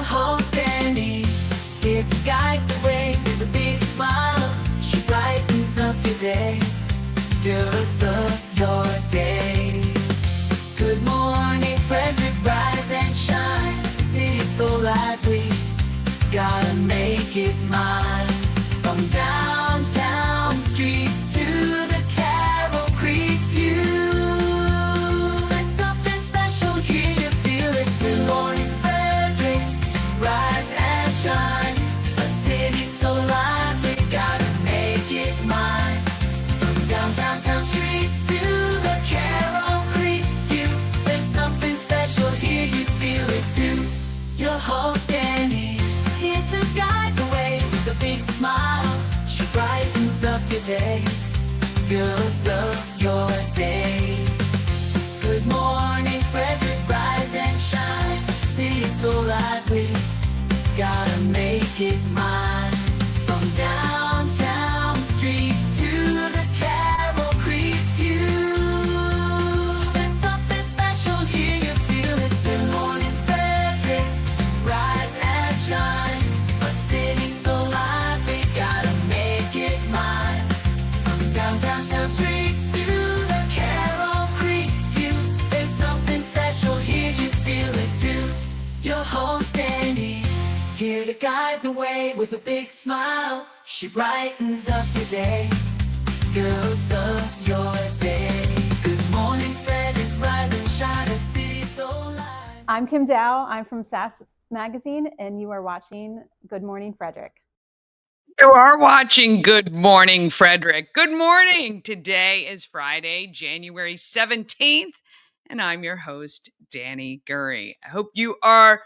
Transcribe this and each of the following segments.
host Danny, here to guide the way with a big smile. She brightens up your day, girls of your day. Good morning Frederick, rise and shine. The city's so lively, gotta make it mine. From downtown streets to the Carroll Creek view, there's something special here, you feel it too. Good morning Frederick, rise and shine. A city so lively, gotta make it mine. From downtown streets to the Carroll Creek view, there's something special here, you feel it too. Your host Annie, here to guide the way with a big smile. She brightens up your day, girls of your day. Good morning Frederick, rise and shine. City's so lively, gotta make it mine. From downtown streets to the Carroll Creek view, there's something special here, you feel it too. Good morning Frederick, rise and shine. A city so lively, gotta make it mine. From downtown streets to the Carroll Creek view, there's something special here, you feel it too. Your host Annie, here to guide the way with a big smile. She brightens up your day, girls of your day. Good morning Frederick, rise and shine. A city so lively. I'm Kim Dow. I'm from SAS Magazine, and you are watching Good Morning Frederick. You are watching Good Morning Frederick. Good morning. Today is Friday, January 17th, and I'm your host, Danny Gurry. I hope you are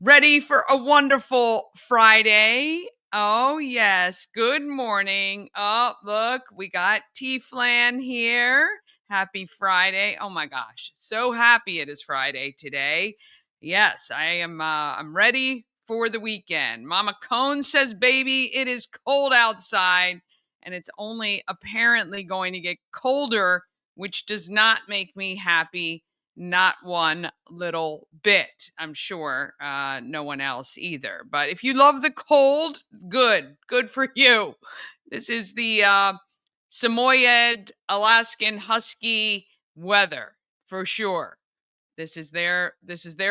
ready for a wonderful Friday. Oh, yes. Good morning. Oh, look, we got T-Flan here. Happy Friday. Oh my gosh. So happy it is Friday today. Yes, I am I'm ready for the weekend. Mama Cone says, baby, it is cold outside and it's only apparently going to get colder, which does not make me happy. Not one little bit. I'm sure no one else either. But if you love the cold, good for you. This is the Samoyed Alaskan Husky weather for sure. This is their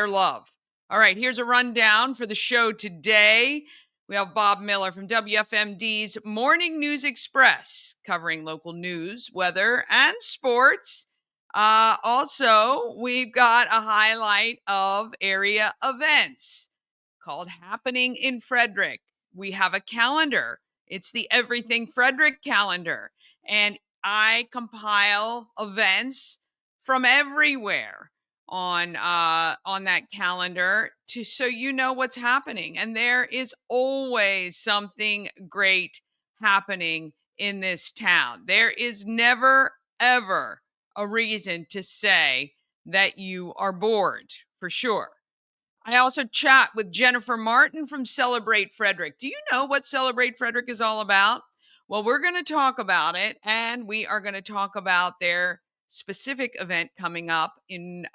love. All right, here's a rundown for the show today. We have Bob Miller from WFMD's Morning News Express covering local news, weather, and sports. Also, we've got a highlight of area events called Happening in Frederick. We have a calendar. It's the Everything Frederick calendar. And I compile events from everywhere on that calendar so you know what's happening. And there is always something great happening in this town. There is never, ever a reason to say that you are bored, for sure. I also chat with Jennifer Martin from Celebrate Frederick. Do you know what Celebrate Frederick is all about? Well, we're going to talk about it, and we are going to talk about their specific event coming up in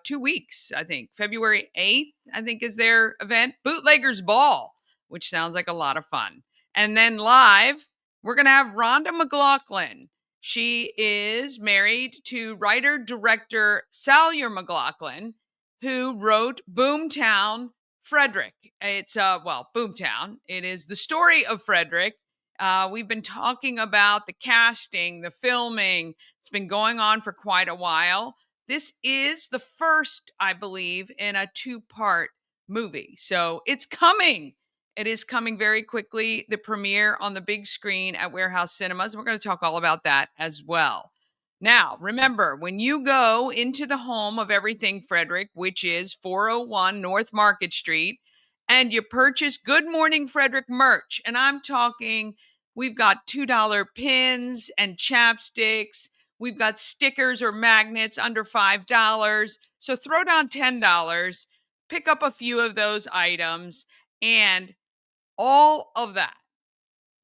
2 weeks, I think. February 8th, I think, is their event, Bootlegger's Ball, which sounds like a lot of fun. And then live, we're going to have Rhonda McLaughlin. She is married to writer-director Salyer McLaughlin, who wrote BOOMTOWN Frederick. It's, BOOMTOWN. It is the story of Frederick. We've been talking about the casting, the filming. It's been going on for quite a while. This is the first, I believe, in a 2-part movie. So it's coming. It is coming very quickly. The premiere on the big screen at Warehouse Cinemas. We're going to talk all about that as well. Now, remember, when you go into the home of Everything Frederick, which is 401 North Market Street, and you purchase Good Morning Frederick merch, and I'm talking, we've got $2 pins and chapsticks. We've got stickers or magnets under $5. So throw down $10, pick up a few of those items, and all of that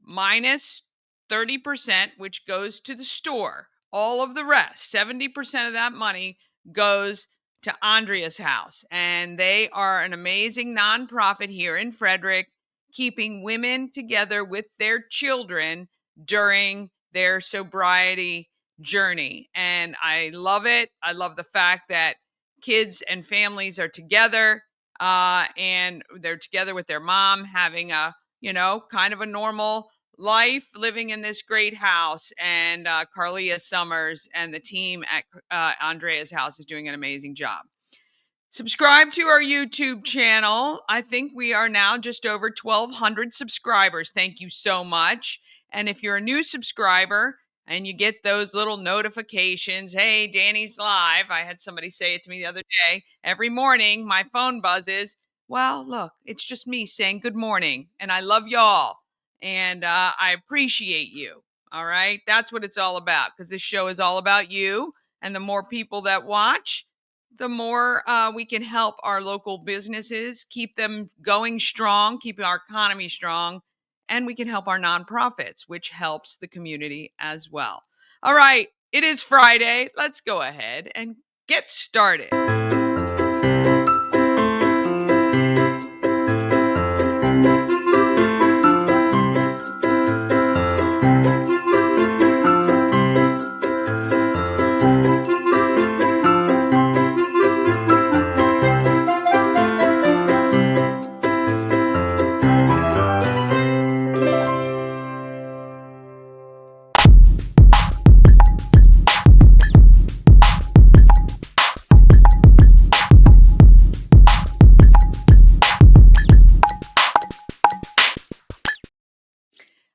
minus 30%, which goes to the store. All of the rest, 70% of that money goes to Andrea's House, and they are an amazing nonprofit here in Frederick, keeping women together with their children during their sobriety journey. And I love it. I love the fact that kids and families are together, and they're together with their mom, having a, kind of a normal life, living in this great house. And Carlia Summers and the team at Andrea's House is doing an amazing job. Subscribe to our YouTube channel. I think we are now just over 1,200 subscribers. Thank you so much. And if you're a new subscriber and you get those little notifications, hey, Danny's live. I had somebody say it to me the other day. Every morning, my phone buzzes. Well, look, it's just me saying good morning. And I love y'all. And I appreciate you. All right. That's what it's all about, because this show is all about you. And the more people that watch, the more we can help our local businesses, keep them going strong, keep our economy strong, and we can help our nonprofits, which helps the community as well. All right, it is Friday. Let's go ahead and get started.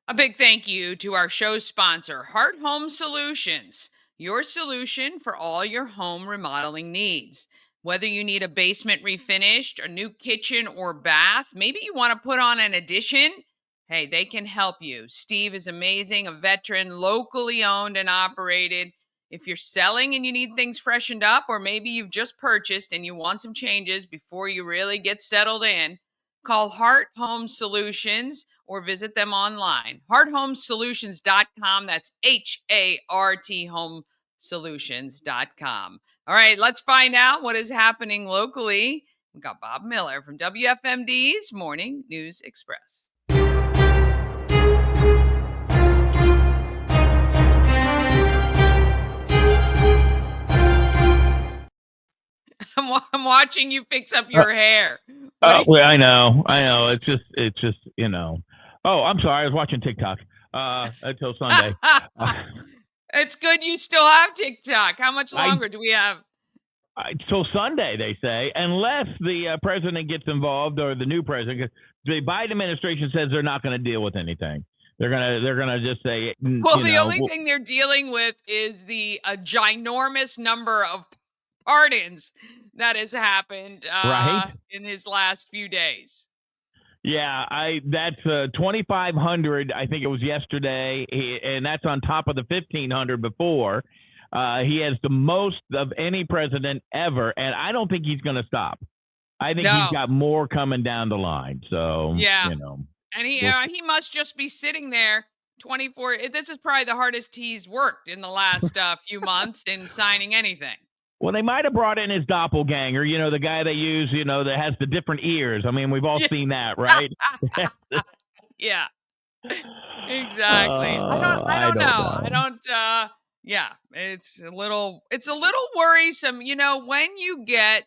A big thank you to our show sponsor, Heart Home Solutions, your solution for all your home remodeling needs. Whether you need a basement refinished, a new kitchen or bath, maybe you want to put on an addition, hey, they can help you. Steve is amazing, a veteran, locally owned and operated. If you're selling and you need things freshened up, or maybe you've just purchased and you want some changes before you really get settled in, call Heart Home Solutions or visit them online. HeartHomeSolutions.com. That's HART HomeSolutions.com. All right, let's find out what is happening locally. We've got Bob Miller from WFMD's Morning News Express. I'm watching you fix up your hair. Well, I know. It's just. Oh, I'm sorry. I was watching TikTok until Sunday. It's good you still have TikTok. How much longer do we have? Till Sunday, they say, unless the president gets involved, or the new president. The Biden administration says they're not going to deal with anything. They're gonna just say. Well, the only thing they're dealing with is the ginormous number of pardons that has happened right in his last few days. Yeah, that's 2,500. I think it was yesterday, and that's on top of the 1,500 before. He has the most of any president ever, and I don't think he's going to stop. I think he's got more coming down the line. So yeah, and he must just be sitting there 24. This is probably the hardest he's worked in the last few months in signing anything. Well, they might have brought in his doppelganger, the guy they use, that has the different ears. I mean, we've all seen that, right? Yeah, exactly. I don't know. Yeah, it's a little worrisome. When you get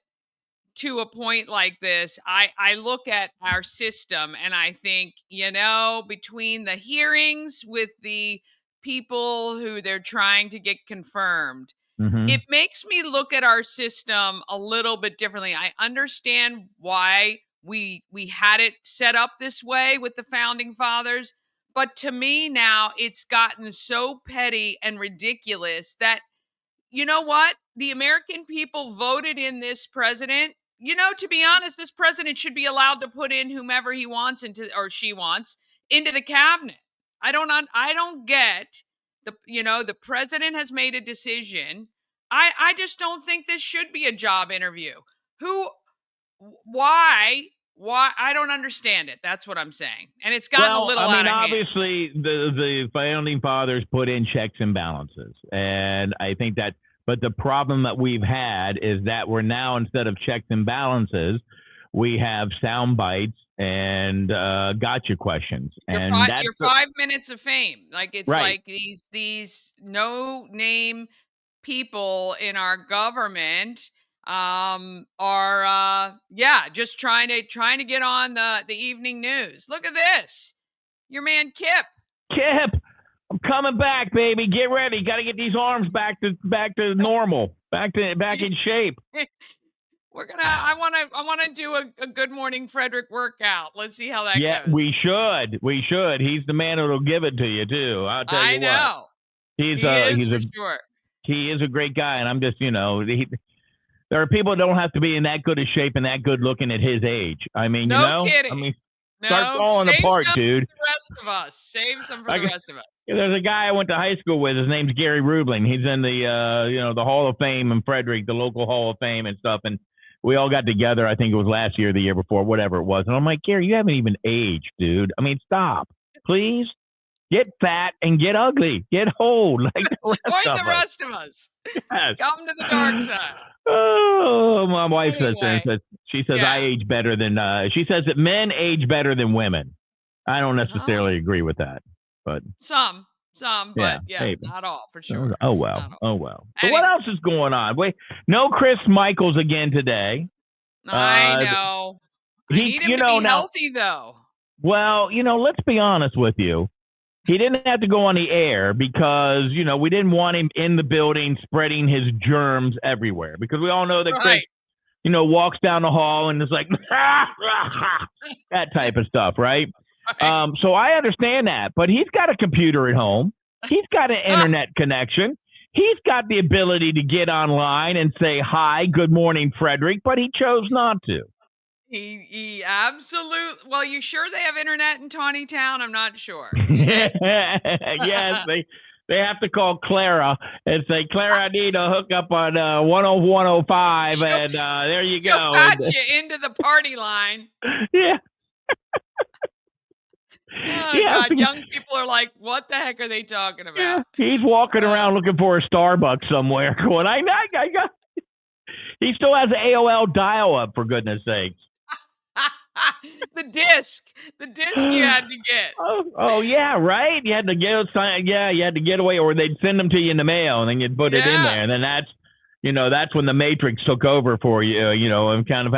to a point like this, I look at our system and I think, between the hearings with the people who they're trying to get confirmed, it makes me look at our system a little bit differently. I understand why we had it set up this way with the founding fathers, but to me now it's gotten so petty and ridiculous that, you know what? The American people voted in this president. To be honest, this president should be allowed to put in whomever he wants or she wants into the cabinet. I don't get the president has made a decision. I just don't think this should be a job interview. Why? I don't understand it. That's what I'm saying. And it's gotten a little out of hand. Obviously the founding fathers put in checks and balances. And I think that, But the problem that we've had is that we're now, instead of checks and balances, we have sound bites and gotcha questions. And that's Your 5 minutes of fame. Like it's right. like these no name people in our government are just trying to get on the evening news. Look at this. Your man Kip. Kip, I'm coming back, baby. Get ready. Got to get these arms back to normal, back in shape. I wanna do a Good Morning Frederick workout. Let's see how that Yeah, goes. we should. He's the man that'll give it to you too. I'll tell I you what. know. He is for sure. He is a great guy, and I'm just, there are people that don't have to be in that good of shape and that good looking at his age. I mean, No kidding. start No, falling save apart, some dude. for the rest of us. Save some for the rest of us. There's a guy I went to high school with. His name's Gary Rubling. He's in the the Hall of Fame in Frederick, the local Hall of Fame and stuff. And we all got together. I think it was last year, the year before, whatever it was. And I'm like, Gary, you haven't even aged, dude. I mean, stop, please. Get fat and get ugly. Get old like the rest of us. Yes. Come to the dark side. Oh, my wife Anyway, says she says I age better than she says that men age better than women. I don't necessarily agree with that, but some, but not all for sure. Oh well. So Anyway. what else is going on? Wait, no Chris Michaels again today. I know. I need him to be healthy though. Well, let's be honest with you. He didn't have to go on the air because, we didn't want him in the building spreading his germs everywhere, because we all know that Chris, walks down the hall and is like, that type of stuff, right? So I understand that, but he's got a computer at home. He's got an internet connection. He's got the ability to get online and say, hi, good morning, Frederick, but he chose not to. He absolutely. Well, you sure they have internet in Tawny Town? I'm not sure. Yes, they have to call Clara and say, Clara, I need to hook up on 105, and there you go. She'll patch you into the party line. Yeah. God, young people are like, what the heck are they talking about? Yeah. He's walking around looking for a Starbucks somewhere going, I got. He still has an AOL dial-up, for goodness sakes. the disc you had to get. Oh yeah, right. You had to you had to get away, or they'd send them to you in the mail, and then you'd put it in there, and then that's when the Matrix took over for you. And kind of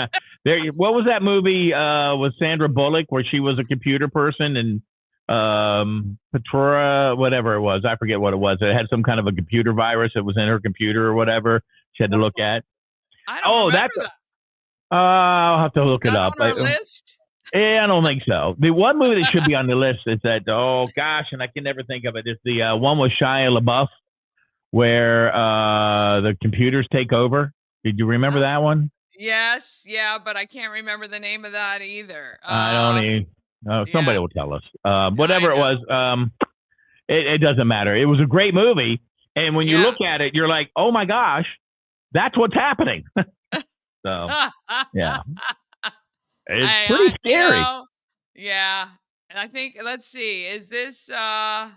there. What was that movie with Sandra Bullock where she was a computer person and Petrora, whatever it was, I forget what it was. It had some kind of a computer virus that was in her computer or whatever. She had to look at. I don't remember that. I'll have to look it up. On our list? Yeah, I don't think so. The one movie that should be on the list is that, oh gosh, and I can never think of it. It's the one with Shia LaBeouf where the computers take over. Did you remember that one? Yes, but I can't remember the name of that either. I don't even. Somebody will tell us. Whatever it was, it doesn't matter. It was a great movie, and when you look at it, you're like, oh my gosh, that's what's happening. So, yeah. It's pretty scary. And I think, let's see, is this, no, I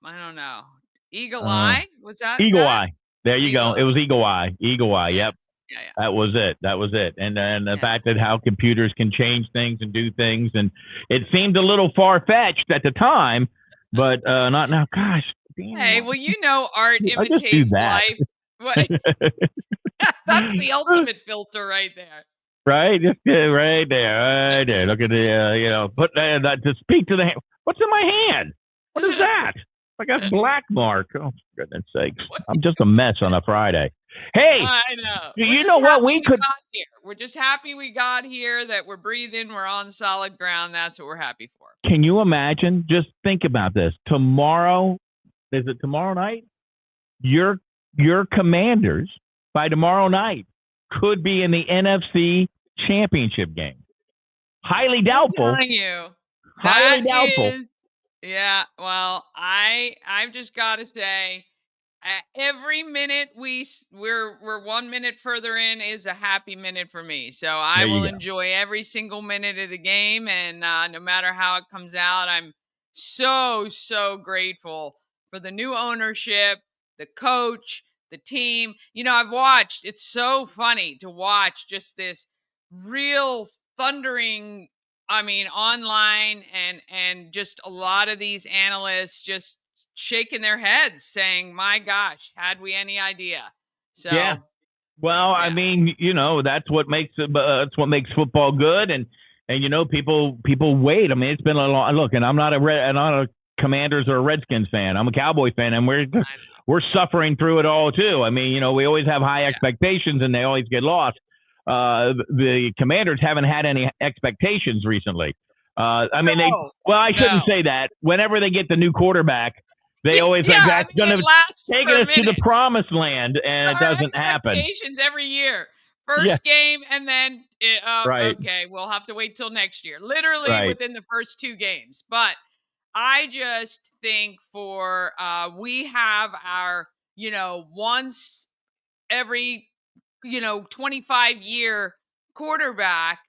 don't know. Eagle Eye? Was that? Eagle Eye. There you go. It was Eagle Eye. Eagle Eye. Yep. Yeah. That was it. And then the fact that how computers can change things and do things. And it seemed a little far-fetched at the time, but not now. Gosh. Damn. Hey, well, art imitates life. That's the ultimate filter right there. Right? Just right there. Look at the, put that to speak to the hand. What's in my hand? What is that? I got black mark. Oh, for goodness sakes. I'm just a mess on a Friday. Hey, I know. You know what? We're just happy we got here, that we're breathing, we're on solid ground. That's what we're happy for. Can you imagine? Just think about this. Tomorrow, is it tomorrow night? Your Commanders, by tomorrow night, could be in the NFC Championship game. Highly doubtful. I'm telling you. Highly doubtful. Yeah, well, I've just got to say, every minute we're 1 minute further in is a happy minute for me. So I will enjoy every single minute of the game, and no matter how it comes out, I'm so grateful for the new ownership, the coach, the team. I've watched, it's so funny to watch just this real thundering, online and just a lot of these analysts just shaking their heads saying, my gosh, had we any idea? Yeah. So, Well, I yeah. mean, that's what makes football good, and people wait. I mean, it's been a long look, and I'm not a Commanders or a Redskins fan. I'm a Cowboy fan, and we're suffering through it all too. I mean, we always have high expectations, and they always get lost. The Commanders haven't had any expectations recently. I mean, I shouldn't say that. Whenever they get the new quarterback, they always Yeah, that's going it to lasts taking for a us to the minute. promised land, and it Our doesn't happen. expectations every year. First game, and then, Right. okay, we'll have to wait till next year. Literally Right. within the first 2 games. But I just think we have our, once every 25-year quarterback.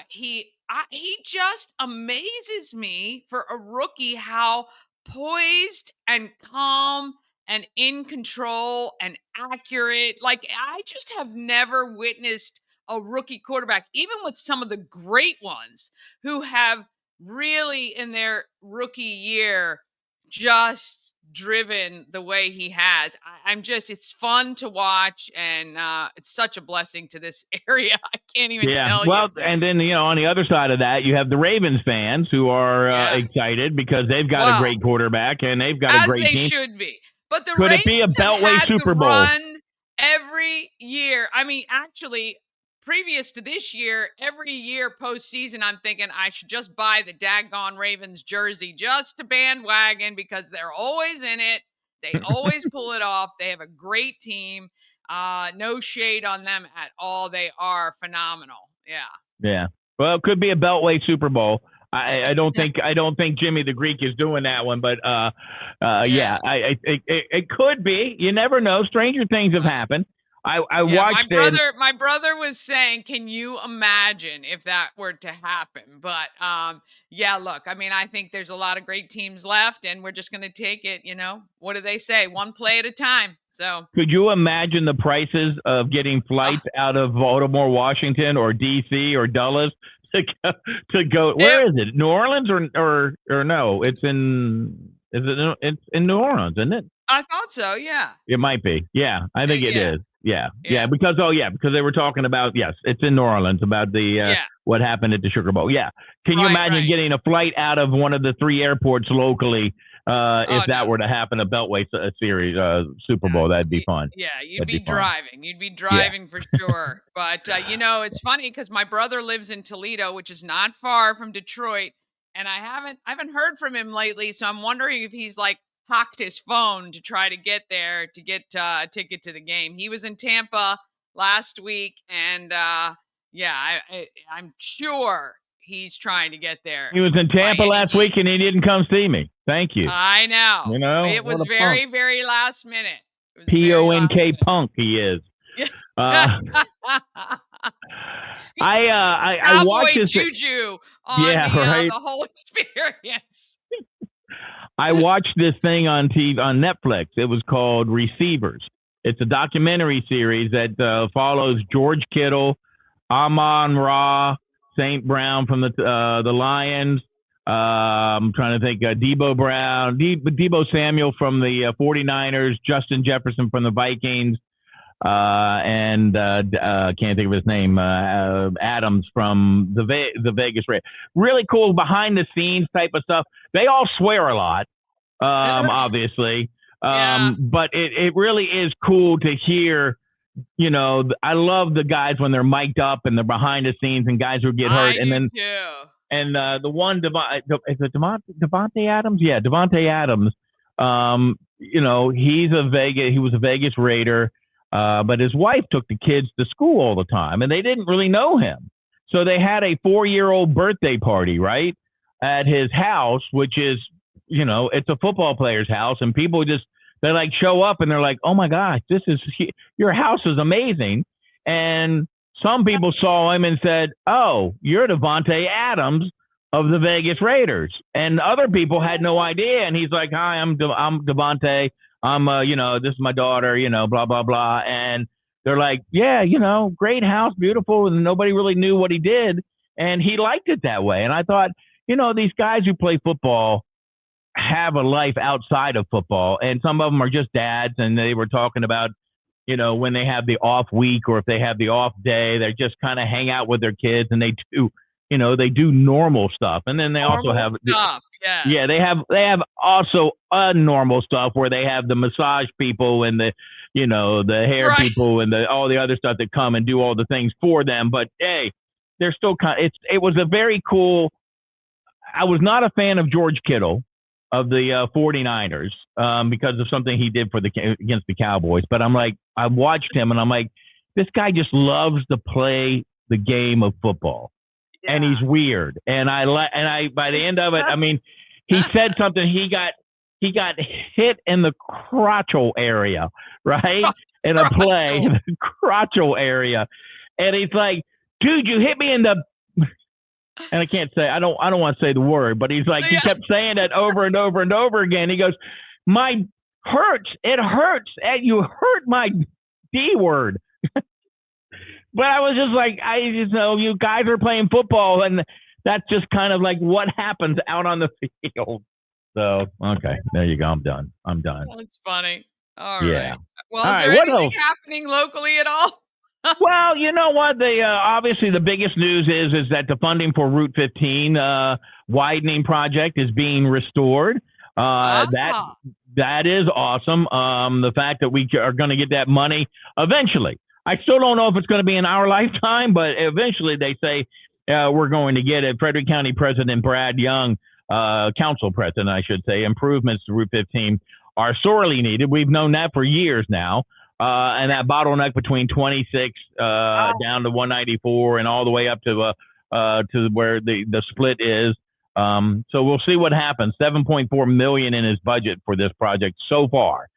He just amazes me for a rookie, how poised and calm and in control and accurate. Like, I just have never witnessed a rookie quarterback, even with some of the great ones who have really in their rookie year just driven the way he has. I'm just, it's fun to watch, and it's such a blessing to this area. I can't even tell you. Well, and then on the other side of that, you have the Ravens fans who are excited because they've got a great quarterback and they've got a as great they team. should be. But the Could it be a Ravens have Beltway had Super the Bowl? run every year. I mean, actually, previous to this year, every year postseason, I'm thinking I should just buy the daggone Ravens jersey just to bandwagon, because they're always in it. They always pull it off. They have a great team. No shade on them at all. They are phenomenal. Yeah. Yeah. Well, it could be a Beltway Super Bowl. I don't think Jimmy the Greek is doing that one, but it could be. You never know. Stranger things have happened. I watched my brother was saying, can you imagine if that were to happen? But look, I mean, I think there's a lot of great teams left, and we're just going to take it, what do they say? One play at a time. So could you imagine the prices of getting flights out of Baltimore, Washington, or DC or Dulles to go? Where is it? New Orleans or no? It's in New Orleans, isn't it? I thought so. Yeah. It might be. Yeah, I think it is. Yeah. Because they were talking about, it's in New Orleans, about the what happened at the Sugar Bowl. Yeah. Can you imagine getting a flight out of one of the 3 airports locally if that were to happen, a Beltway series Super Bowl? That'd be fun. Yeah, you'd be driving. You'd be driving for sure. But it's funny because my brother lives in Toledo, which is not far from Detroit, and I haven't heard from him lately, so I'm wondering if he's like hocked his phone to try to get there to get a ticket to the game. He was in Tampa last week, and I'm sure he's trying to get there. He was in Tampa last week, and he didn't come see me. Thank you. I know. It was very, very last minute. PONK punk he is. I watched this juju on the whole experience. I watched this thing on TV on Netflix. It was called Receivers. It's a documentary series that follows George Kittle, Amon-Ra St. Brown from the Lions. I'm trying to think. Debo Samuel from the 49ers, Justin Jefferson from the Vikings, and can't think of his name, Adams from the Vegas Raiders. Really cool behind the scenes type of stuff. They all swear a lot, obviously, but it really is cool to hear. I love the guys when they're mic'd up and they're behind the scenes and guys who get hurt. And the one, is it Devontae Adams? Yeah, Devontae Adams. He was a Vegas Raider, but his wife took the kids to school all the time, and they didn't really know him. So they had a 4-year-old birthday party, right, at his house, which is, it's a football player's house, and people they like show up and they're like, oh my gosh, your house is amazing. And some people saw him and said, oh, you're Devontae Adams of the Vegas Raiders. And other people had no idea. And he's like, hi, I'm Devontae. This is my daughter, blah, blah, blah. And they're like, yeah, great house, beautiful. And nobody really knew what he did. And he liked it that way. And I thought, these guys who play football have a life outside of football. And some of them are just dads. And they were talking about, when they have the off week or if they have the off day, they just kind of hang out with their kids and they do normal stuff. And then they also have stuff. Yes. Yeah, they have also unnormal stuff where they have the massage people and the hair people and all the other stuff that come and do all the things for them. But hey, they're still it was a very cool. I was not a fan of George Kittle of the 49ers because of something he did against the Cowboys. But I watched him and I'm like, this guy just loves to play the game of football. Yeah. And he's weird. And I by the end of it, I mean, he said something. He got hit in the crotchal area, right? In a play, the crotchal area. And he's like, dude, you hit me in the, and I can't say, I don't want to say the word, but he's like, he kept saying that over and over and over again. He goes, it hurts. And you hurt my D word. But I was just like, you guys are playing football, and that's just kind of like what happens out on the field. So, okay, there you go. I'm done. Well, it's funny. All yeah. Right. Well, is there anything happening locally at all? Well, you know what? Obviously the biggest news is that the funding for Route 15 widening project is being restored. That is awesome. The fact that we are going to get that money eventually. I still don't know if it's going to be in our lifetime, but eventually they say we're going to get it. Frederick County President Brad Young, Council President, I should say, improvements to Route 15 are sorely needed. We've known that for years now. And that bottleneck between 26 down to 194 and all the way up to where the split is. So we'll see what happens. $7.4 million in his budget for this project so far.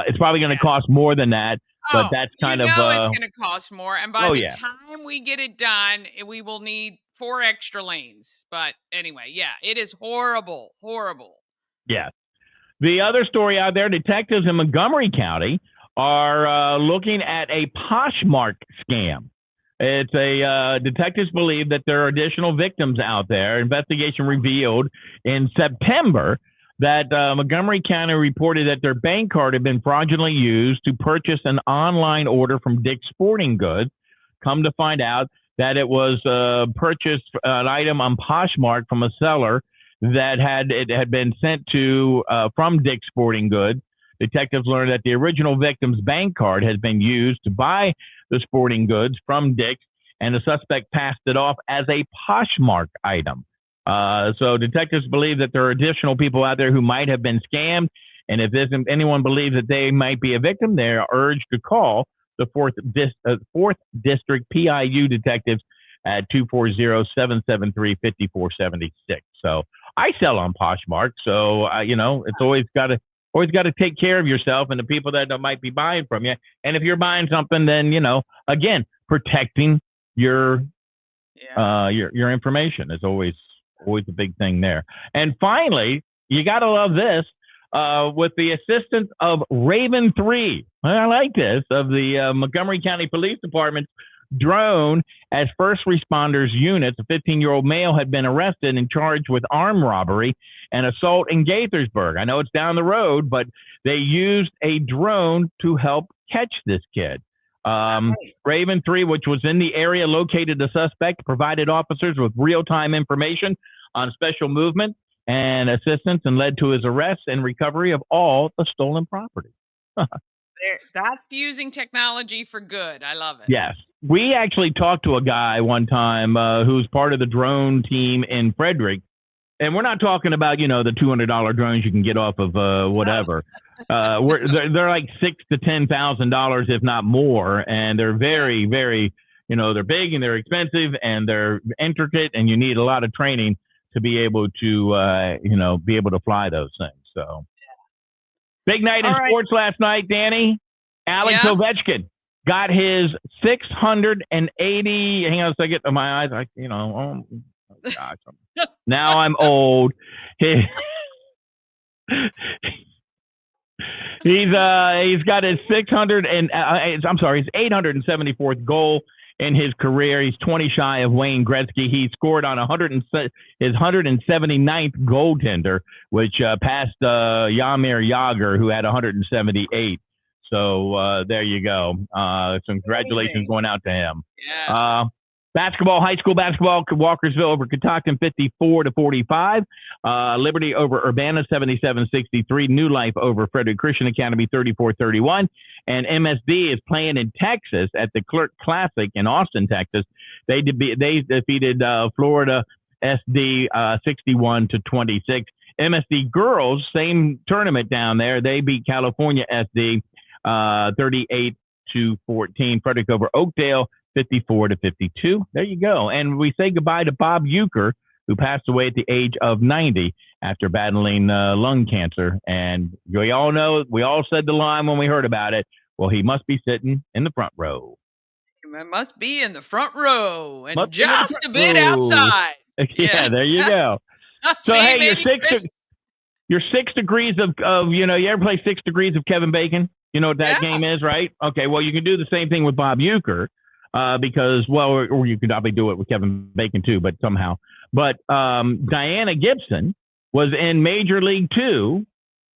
It's probably going to cost more than that. But that's kind of it's going to cost more, and by the time we get it done, we will need 4 extra lanes. But anyway, it is horrible. Yeah. The other story out there: detectives in Montgomery County are looking at a Poshmark scam. It's detectives believe that there are additional victims out there. Investigation revealed in September that Montgomery County reported that their bank card had been fraudulently used to purchase an online order from Dick's Sporting Goods. Come to find out that it was purchased an item on Poshmark from a seller that had been sent to from Dick's Sporting Goods. Detectives learned that the original victim's bank card has been used to buy the sporting goods from Dick's, and the suspect passed it off as a Poshmark item. So detectives believe that there are additional people out there who might have been scammed, and if anyone believes that they might be a victim, they are urged to call the 4th District PIU detectives at 240-773-5476. So I sell on Poshmark, so it's always got to take care of yourself and the people that might be buying from you. And if you're buying something, then again, protecting your information is always a big thing there. And finally, you got to love this, with the assistance of Raven 3. I like this, of the Montgomery County Police Department's drone as first responders units. A 15-year-old male had been arrested and charged with armed robbery and assault in Gaithersburg. I know it's down the road, but they used a drone to help catch this kid. Raven 3, which was in the area, located the suspect, provided officers with real-time information on special movement and assistance, and led to his arrest and recovery of all the stolen property. That's using technology for good. I love it. Yes. We actually talked to a guy one time who's part of the drone team in Frederick. And we're not talking about, the $200 drones you can get off of whatever. They're like $6,000 to $10,000, if not more. And they're very, very, they're big and they're expensive and they're intricate, and you need a lot of training to be able to, be able to fly those things. So big night in sports last night, Danny. Alex Ovechkin got his 680. Hang on a second. My eyes, oh gosh. Now I'm old. He's got his 874th goal in his career. He's 20 shy of Wayne Gretzky. He scored on his 179th goaltender, which passed Jaromir Jagr, who had 178. So there you go. Some congratulations going out to him. Yeah. Basketball, high school basketball, Walkersville over Catoctin 54-45. Liberty over Urbana 77-63. New Life over Frederick Christian Academy 34-31. And MSD is playing in Texas at the Clerk Classic in Austin, Texas. They defeated Florida SD 61-26. MSD girls, same tournament down there. They beat California SD 38-14. Frederick over Oakdale 54-52. There you go. And we say goodbye to Bob Euchre, who passed away at the age of 90 after battling lung cancer. And we all said the line when we heard about it. Well, he must be sitting in the front row. He must be in the front row and just a bit outside. Yeah, there you go. So, hey, you're 6 degrees of you ever play 6 degrees of Kevin Bacon? You know what that game is, right? Okay, well, you can do the same thing with Bob Euchre. Because, or you could probably do it with Kevin Bacon too, but somehow. But Diana Gibson was in Major League 2,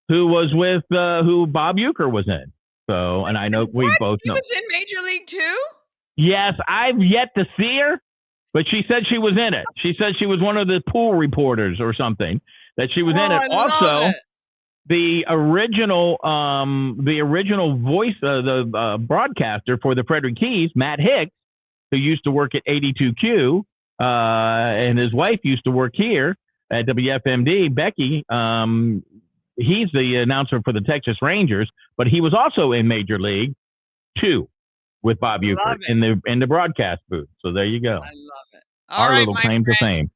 who was with who Bob Euchre was in. So, and I know we both know. She was in Major League 2? Yes, I've yet to see her, but she said she was in it. She said she was one of the pool reporters or something, that she was in it. Also, the original voice, the broadcaster for the Frederick Keys, Matt Hicks, who used to work at 82Q, and his wife used to work here at WFMD, Becky. He's the announcer for the Texas Rangers, but he was also in Major League 2 with Bob Euchre in the broadcast booth. So there you go. I love it. Our little claim to fame.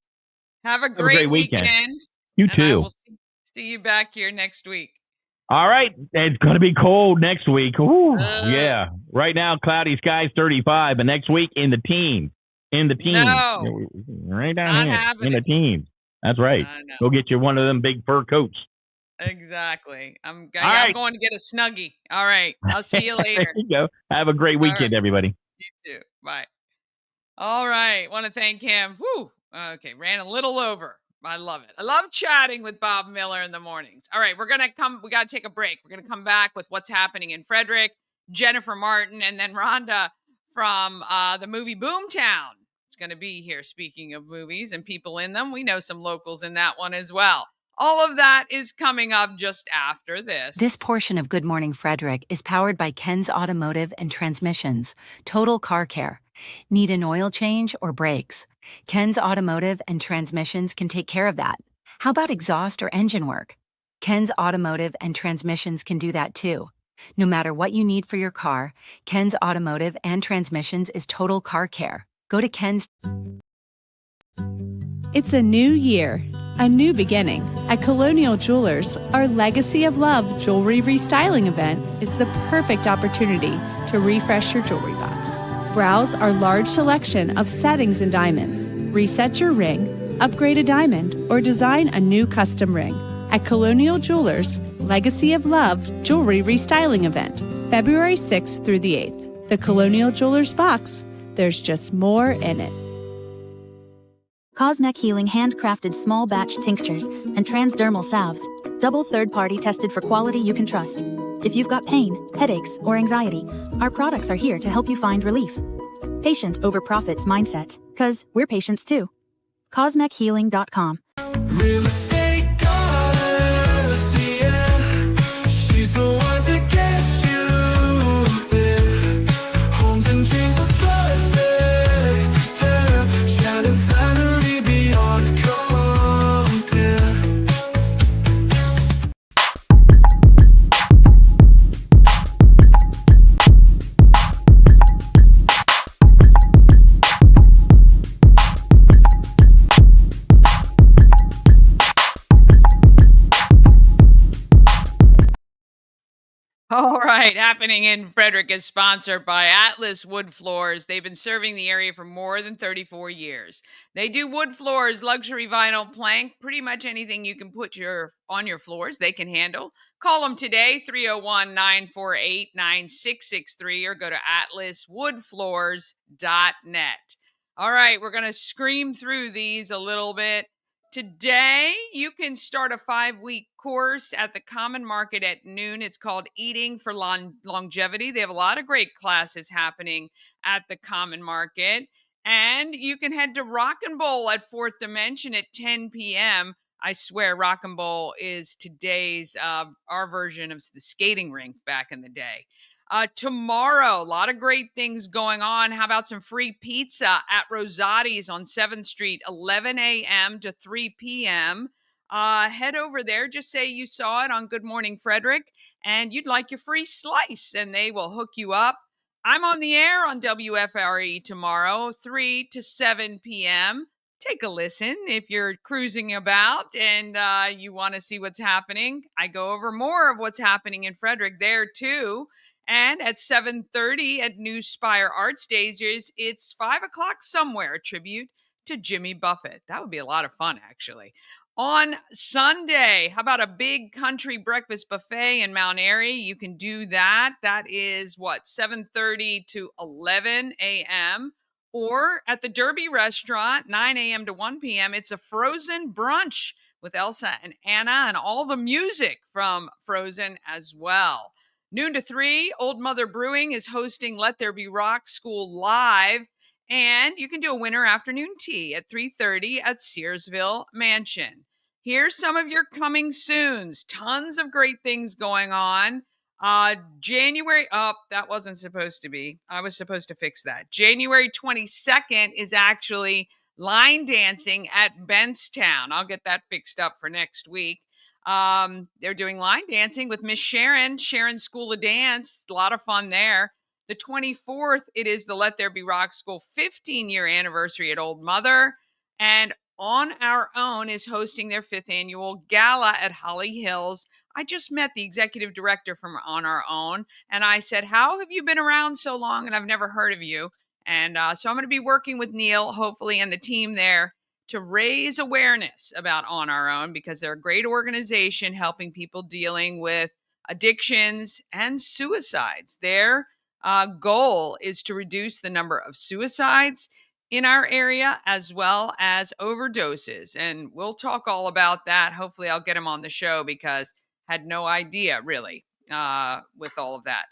Have a great weekend. You too. I will see you back here next week. All right. It's going to be cold next week. Ooh, yeah. Right now, cloudy skies 35, but next week in the teens. No. Right down here. In the teens. That's right. Go get you one of them big fur coats. Exactly. I'm going to get a Snuggie. All right. I'll see you later. There you go. Have a great weekend, everybody. You too. Bye. All right. Want to thank him. Whew. Okay. Ran a little over. I love it. I love chatting with Bob Miller in the mornings. All right. We got to take a break. We're going to come back with what's happening in Frederick, Jennifer Martin, and then Rhonda from the movie BOOMTOWN. It's going to be here. Speaking of movies and people in them, we know some locals in that one as well. All of that is coming up just after this. This portion of Good Morning Frederick is powered by Ken's Automotive and Transmissions, Total Car Care. Need an oil change or brakes? Ken's Automotive and Transmissions can take care of that. How about exhaust or engine work? Ken's Automotive and Transmissions can do that too. No matter what you need for your car, Ken's Automotive and Transmissions is Total Car Care. Go to Ken's. It's a new year, a new beginning. At Colonial Jewelers, our Legacy of Love jewelry restyling event is the perfect opportunity to refresh your jewelry box. Browse our large selection of settings and diamonds. Reset your ring, upgrade a diamond, or design a new custom ring. At Colonial Jewelers, Legacy of Love jewelry restyling event, February 6th through the 8th. The Colonial Jewelers box, there's just more in it. Cosmec Healing handcrafted small batch tinctures and transdermal salves, double third-party tested for quality you can trust. If you've got pain, headaches, or anxiety, our products are here to help you find relief. Patient over profits mindset, 'cause we're patients too. CosmecHealing.com. Real estate goddess, yeah. She's the one to get you there. Homes and dreams are perfect, yeah. Shattered family beyond compare. All right, happening in Frederick is sponsored by Atlas Wood Floors. They've been serving the area for more than 34 years. They do wood floors, luxury vinyl plank, pretty much anything you can put on your floors, they can handle. Call them today, 301-948-9663, or go to atlaswoodfloors.net. All right, we're going to scream through these a little bit. Today, you can start a 5-week course at the Common Market at noon. It's called Eating for Longevity. They have a lot of great classes happening at the Common Market. And you can head to Rock and Bowl at Fourth Dimension at 10 p.m. I swear, Rock and Bowl is today's, our version of the skating rink back in the day. Tomorrow, a lot of great things going on. How about some free pizza at Rosati's on 7th Street, 11 a.m. to 3 p.m. Head over there. Just say you saw it on Good Morning Frederick and you'd like your free slice, and they will hook you up. I'm on the air on WFRE tomorrow, 3 to 7 p.m. Take a listen if you're cruising about and you want to see what's happening. I go over more of what's happening in Frederick there too. And at 7:30 at New Spire Art Stages, it's 5 o'clock somewhere, a tribute to Jimmy Buffett. That would be a lot of fun, actually. On Sunday, how about a big country breakfast buffet in Mount Airy? You can do that. That is 7:30 to 11 a.m. Or at the Derby restaurant, 9 a.m. to 1 p.m. It's a frozen brunch with Elsa and Anna and all the music from Frozen as well. Noon to 3, Old Mother Brewing is hosting Let There Be Rock School Live. And you can do a winter afternoon tea at 3:30 at Searsville Mansion. Here's some of your coming soons. Tons of great things going on. January, that wasn't supposed to be. I was supposed to fix that. January 22nd is actually line dancing at Benstown. I'll get that fixed up for next week. They're doing line dancing with Miss Sharon's School of Dance. A lot of fun there. The 24th, it is the Let There Be Rock School 15-year anniversary at Old Mother. And On Our Own is hosting their 5th annual gala at Holly Hills. I just met the executive director from On Our Own, and I said, how have you been around so long? And I've never heard of you. And so I'm going to be working with Neil, hopefully, and the team there to raise awareness about On Our Own, because they're a great organization helping people dealing with addictions and suicides. Their goal is to reduce the number of suicides in our area as well as overdoses. And we'll talk all about that. Hopefully I'll get him on the show, because I had no idea really with all of that.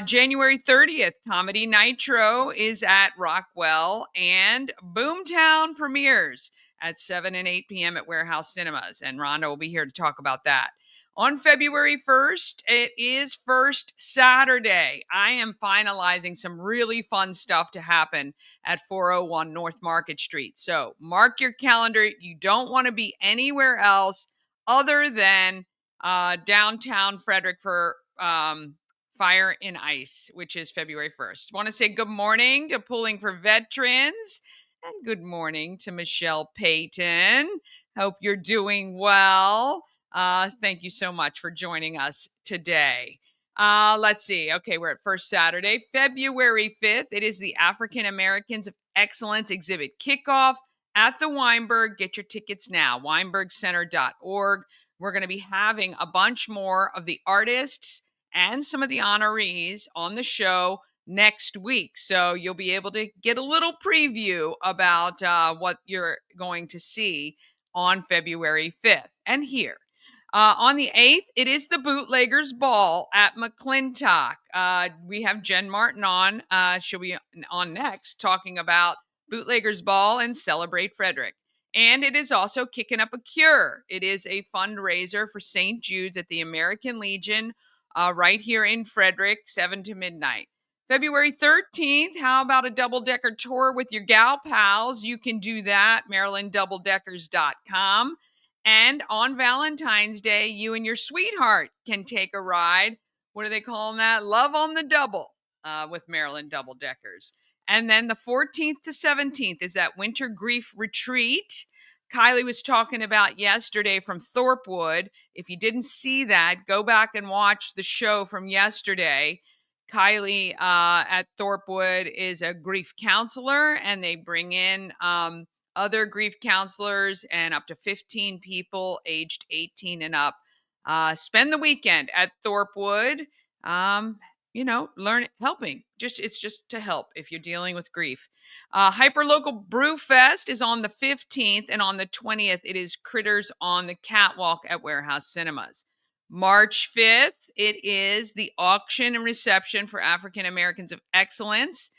January 30th, Comedy Nitro is at Rockwell, and Boomtown premieres at 7 and 8 p.m. at Warehouse Cinemas. And Rhonda will be here to talk about that. On February 1st, it is First Saturday. I am finalizing some really fun stuff to happen at 401 North Market Street. So mark your calendar. You don't want to be anywhere else other than downtown Frederick for Fire and Ice, which is February 1st. Want to say good morning to Pulling for Veterans, and good morning to Michelle Payton. Hope you're doing well. Thank you so much for joining us today. Let's see. Okay, we're at First Saturday, February 5th. It is the African Americans of Excellence exhibit kickoff at the Weinberg. Get your tickets now, weinbergcenter.org. We're going to be having a bunch more of the artists and some of the honorees on the show next week. So you'll be able to get a little preview about what you're going to see on February 5th. And here, on the 8th, it is the Bootleggers Ball at McClintock. We have Jen Martin on. She'll be on next talking about Bootleggers Ball and Celebrate Frederick. And it is also Kicking Up a Cure. It is a fundraiser for St. Jude's at the American Legion right here in Frederick, 7 to midnight. February 13th, how about a double-decker tour with your gal pals? You can do that, MarylandDoubleDeckers.com. And on Valentine's Day, you and your sweetheart can take a ride. What are they calling that? Love on the Double with Maryland Double Deckers. And then the 14th to 17th is that Winter Grief Retreat. Kylie was talking about yesterday from Thorpewood. If you didn't see that, go back and watch the show from yesterday. Kylie at Thorpewood is a grief counselor, and they bring in other grief counselors and up to 15 people aged 18 and up. Spend the weekend at Thorpewood. Learn helping. It's just to help if you're dealing with grief. Hyperlocal Brew Fest is on the 15th, and on the 20th, it is Critters on the Catwalk at Warehouse Cinemas. March 5th, it is the auction and reception for African Americans of Excellence.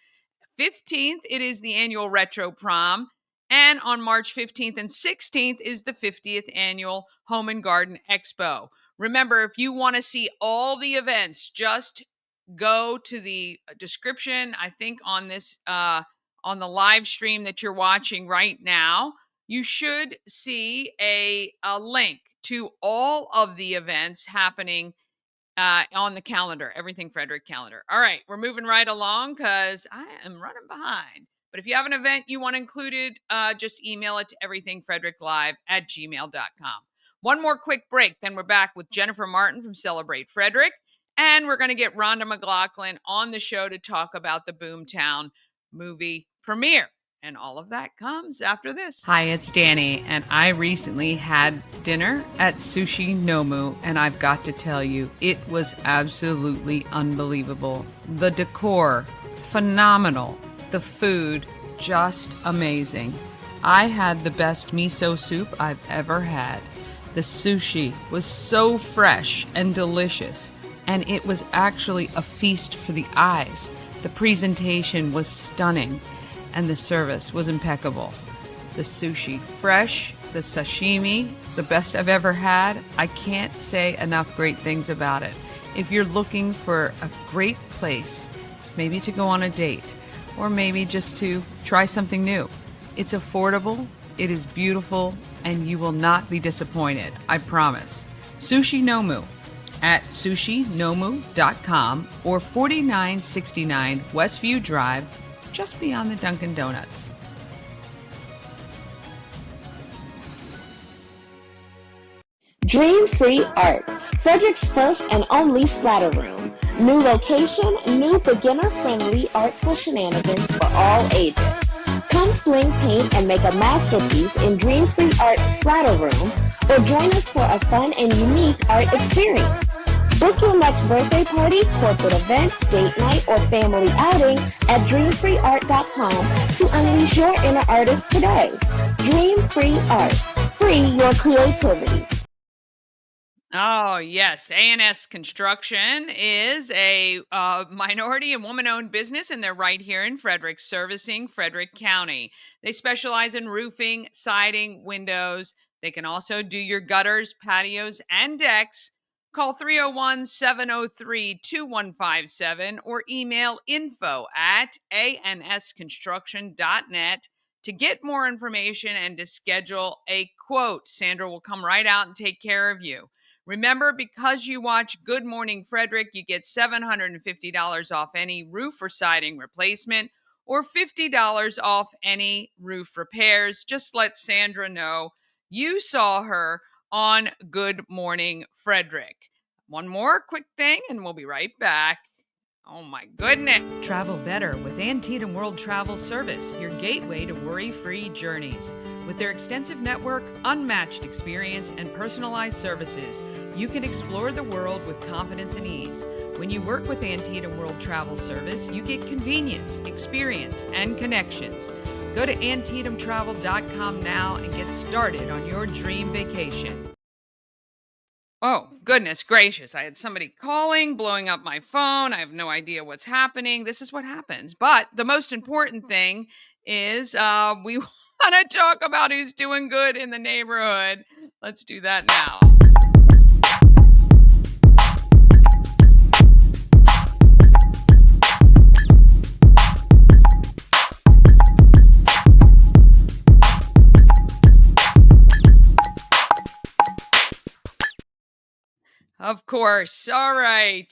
15th, it is the annual Retro Prom. And on March 15th and 16th is the 50th annual Home and Garden Expo. Remember, if you want to see all the events, just go to the description, I think, on this on the live stream that you're watching right now. You should see a link to all of the events happening on the calendar, Everything Frederick calendar. All right, we're moving right along because I am running behind. But if you have an event you want included, just email it to everythingfredericklive@gmail.com. One more quick break, then we're back with Jennifer Martin from Celebrate Frederick. And we're going to get Rhonda McLaughlin on the show to talk about the BOOMTOWN movie premiere. And all of that comes after this. Hi, it's Danny, and I recently had dinner at Sushi Nomu, and I've got to tell you, it was absolutely unbelievable. The decor, phenomenal. The food, just amazing. I had the best miso soup I've ever had. The sushi was so fresh and delicious, and it was actually a feast for the eyes. The presentation was stunning, and the service was impeccable. The sushi, fresh, the sashimi, the best I've ever had. I can't say enough great things about it. If you're looking for a great place, maybe to go on a date, or maybe just to try something new, it's affordable, it is beautiful, and you will not be disappointed, I promise. Sushi Nomu at sushinomu.com or 4969 Westview Drive, just beyond the Dunkin' Donuts. Dream Free Art, Frederick's first and only splatter room. New location, new beginner-friendly artful shenanigans for all ages. Come fling paint and make a masterpiece in Dream Free Art's splatter room, or join us for a fun and unique art experience. Book your next birthday party, corporate event, date night, or family outing at dreamfreeart.com to unleash your inner artist today. Dream Free Art. Free your creativity. Oh, yes. A&S Construction is a minority and woman-owned business, and they're right here in Frederick, servicing Frederick County. They specialize in roofing, siding, windows. They can also do your gutters, patios, and decks. Call 301-703-2157 or email info@ansconstruction.net to get more information and to schedule a quote. Sandra will come right out and take care of you. Remember, because you watch Good Morning Frederick, you get $750 off any roof or siding replacement or $50 off any roof repairs. Just let Sandra know you saw her on Good Morning Frederick. One more quick thing, and we'll be right back. Oh my goodness. Travel better with Antietam World Travel Service, your gateway to worry-free journeys. With their extensive network, unmatched experience, and personalized services, you can explore the world with confidence and ease. When you work with Antietam World Travel Service, you get convenience, experience, and connections. Go to AntietamTravel.com now and get started on your dream vacation. Oh, goodness gracious. I had somebody calling, blowing up my phone. I have no idea what's happening. This is what happens. But the most important thing is we want to talk about who's doing good in the neighborhood. Let's do that now. Of course. All right.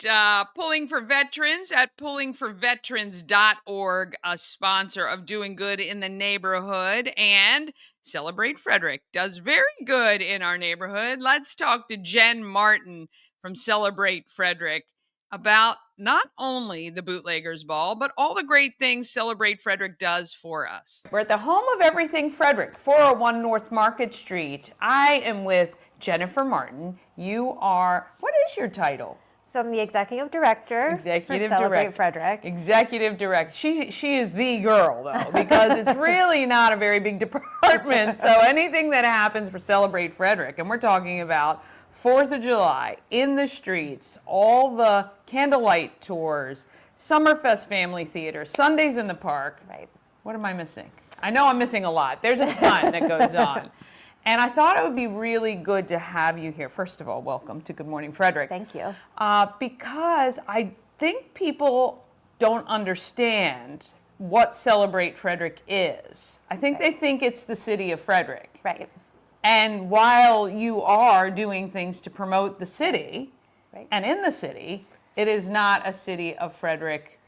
Pulling for Veterans at pullingforveterans.org, a sponsor of Doing Good in the Neighborhood. And Celebrate Frederick does very good in our neighborhood. Let's talk to Jen Martin from Celebrate Frederick about not only the Bootleggers Ball, but all the great things Celebrate Frederick does for us. We're at the home of everything Frederick, 401 North Market Street. I am with Jennifer Martin. You are, what is your title? So I'm the executive director for Celebrate Frederick. Executive director. She is the girl, though, because it's really not a very big department. So anything that happens for Celebrate Frederick, and we're talking about 4th of July, in the streets, all the candlelight tours, Summerfest Family Theater, Sundays in the park. Right. What am I missing? I know I'm missing a lot. There's a ton that goes on. And I thought it would be really good to have you here. First of all, welcome to Good Morning Frederick. Thank you. Because I think people don't understand what Celebrate Frederick is. I think they think it's the city of Frederick. Right. And while you are doing things to promote the city, Right. and in the city, it is not a City of Frederick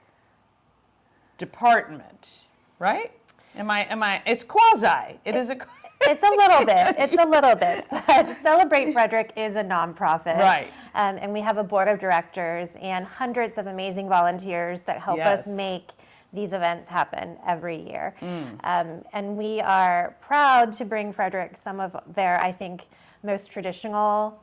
department, right? It's quasi. It is a... It's a little bit. It's a little bit. But Celebrate Frederick is a nonprofit. Right. And we have a board of directors and hundreds of amazing volunteers that help Yes. us make these events happen every year. And we are proud to bring Frederick some of their, I think, most traditional,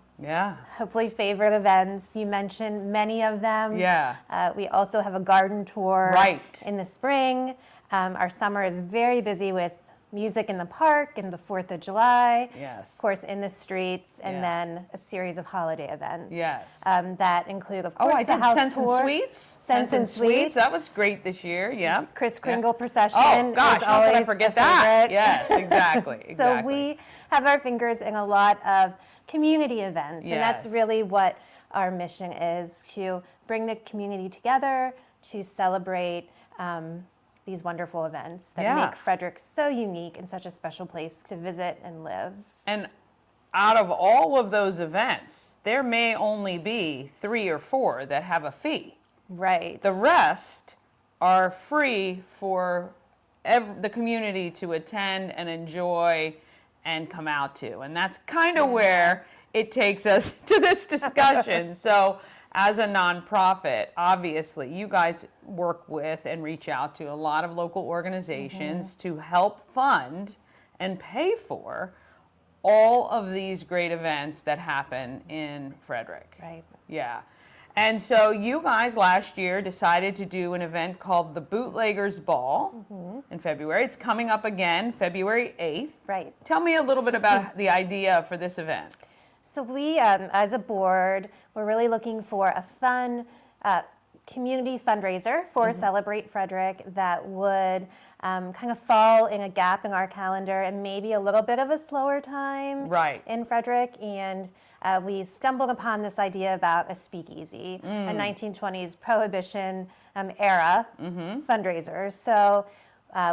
hopefully favorite events. You mentioned many of them. Yeah. We also have a garden tour Right. in the spring. Our summer is very busy with music in the park and the 4th of July. Yes. Of course, in the streets, and Yeah. then a series of holiday events. Yes. That include, of course, I the did house Scents tour. and Sweets. Scents and Sweets. That was great this year. Yeah. Chris Kringle procession. Oh gosh, is how could I always forget a that? favorite. Yes, exactly. So we have our fingers in a lot of community events, and that's Yes. really what our mission is, to bring the community together to celebrate these wonderful events that make Frederick so unique and such a special place to visit and live. And out of all of those events, there may only be 3 or 4 that have a fee. Right. The rest are free for the community to attend and enjoy and come out to. And that's kind of where it takes us to this discussion. So as a nonprofit, obviously, you guys work with and reach out to a lot of local organizations to help fund and pay for all of these great events that happen in Frederick. Right. Yeah. And so you guys last year decided to do an event called the Bootleggers Ball in February. It's coming up again, February 8th. Right. Tell me a little bit about the idea for this event. So we, as a board, we're really looking for a fun community fundraiser for Celebrate Frederick that would kind of fall in a gap in our calendar and maybe a little bit of a slower time in Frederick. And we stumbled upon this idea about a speakeasy, a 1920s Prohibition era fundraiser. So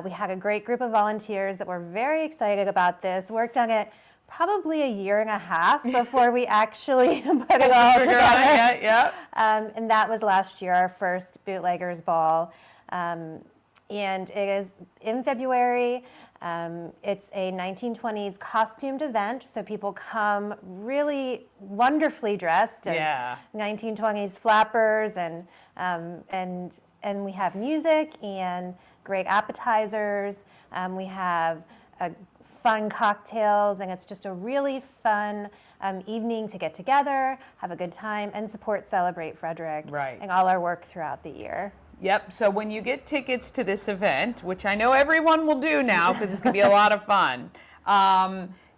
we had a great group of volunteers that were very excited about this, worked on it probably a year and a half before we actually put it all together. And that was last year, our first Bootleggers Ball. And it is in February. It's a 1920s costumed event, so people come really wonderfully dressed as 1920s flappers, and we have music and great appetizers. We have fun cocktails, and it's just a really fun evening to get together, have a good time, and support Celebrate Frederick and all our work throughout the year. Yep, so when you get tickets to this event, which I know everyone will do now because it's going to be a lot of fun,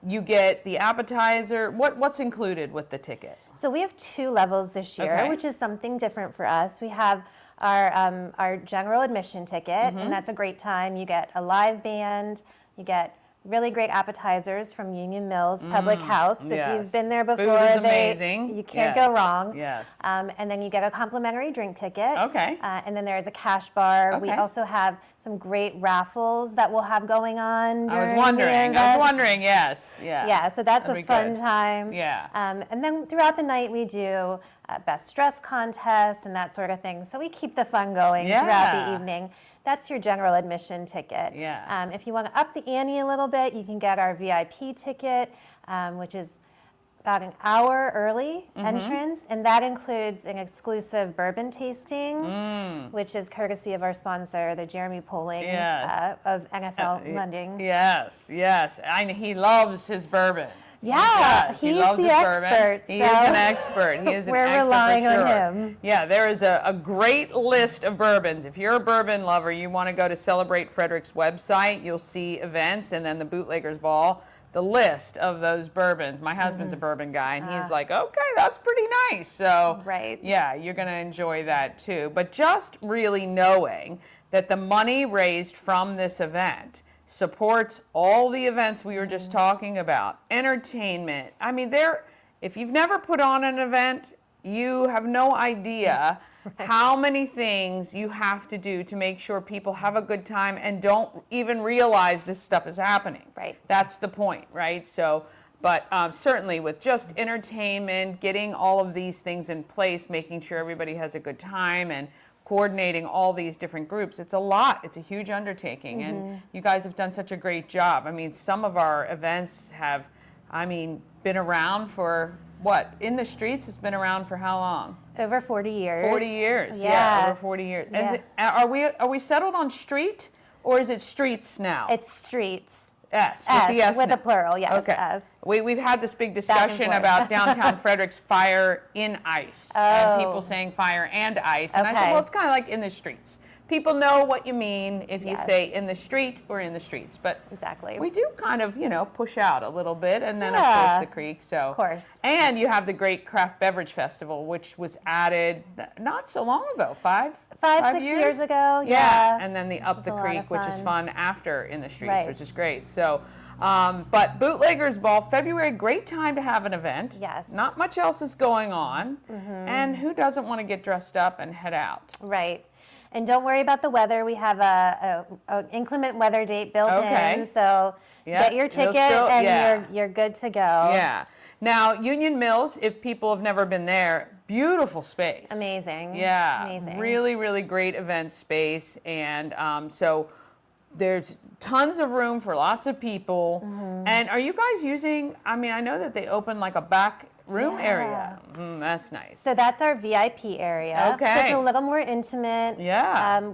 you get the appetizer. What's included with the ticket? So we have 2 levels this year, which is something different for us. We have our general admission ticket, and that's a great time. You get a live band, you get really great appetizers from Union Mills Public House. If you've been there before, food is amazing. You can't go wrong. Yes. And then you get a complimentary drink ticket. Okay. And then there's a cash bar. Okay. We also have some great raffles that we'll have going on. I was during wondering. the event. Yes. Yeah. Yeah, so that's That'd a be fun good. time. Yeah. And then throughout the night we do best dress contests and that sort of thing. So we keep the fun going throughout the evening. That's your general admission ticket. Yeah. If you want to up the ante a little bit, you can get our VIP ticket, which is about an hour early entrance, and that includes an exclusive bourbon tasting, which is courtesy of our sponsor, the Jeremy Poling of NFL Lending. Yes, yes. He loves his bourbon. Yeah, he loves the his expert. Bourbon. He is an expert. He is an we're expert relying for sure. on him. Yeah, there is a great list of bourbons. If you're a bourbon lover, you want to go to Celebrate Frederick's website. You'll see events and then the Bootleggers Ball. The list of those bourbons. My husband's a bourbon guy, and he's like, okay, that's pretty nice. So, yeah, you're going to enjoy that too. But just really knowing that the money raised from this event supports all the events we were just talking about. Entertainment. I mean, if you've never put on an event, you have no idea how many things you have to do to make sure people have a good time and don't even realize this stuff is happening. Right. That's the point, right? So, but certainly with just entertainment, getting all of these things in place, making sure everybody has a good time and coordinating all these different groups, it's a lot. It's a huge undertaking, and you guys have done such a great job. I mean, some of our events have, been around for what? In the Streets, it's been around for how long? Over 40 years. 40 years, yeah, over 40 years. Yeah. Are we settled on street, or is it streets now? It's streets. S, with the S. With a plural, yes. Okay. S. We've had this big discussion about downtown Frederick's fire in ice. And people saying fire and ice. And I said, well, it's kind of like in the streets. People know what you mean if you say in the street or in the streets. But we do kind of, push out a little bit. And then, of course, the creek. So. Of course. And you have the Great Craft Beverage Festival, which was added not so long ago, five, 6 years ago. Yeah. And then the Up the Creek, which is fun after in the streets, which is great. So, but Bootleggers Ball, February, great time to have an event. Yes. Not much else is going on. And who doesn't want to get dressed up and head out? Right. And don't worry about the weather. We have a inclement weather date built in. So get your ticket and you're good to go. Yeah. Now, Union Mills, if people have never been there, beautiful space. Amazing. Yeah. Amazing. Really, really great event space. And so there's tons of room for lots of people. And are you guys using, I know that they open like a back room area. That's nice. So that's our VIP area. Okay. So it's a little more intimate. Yeah.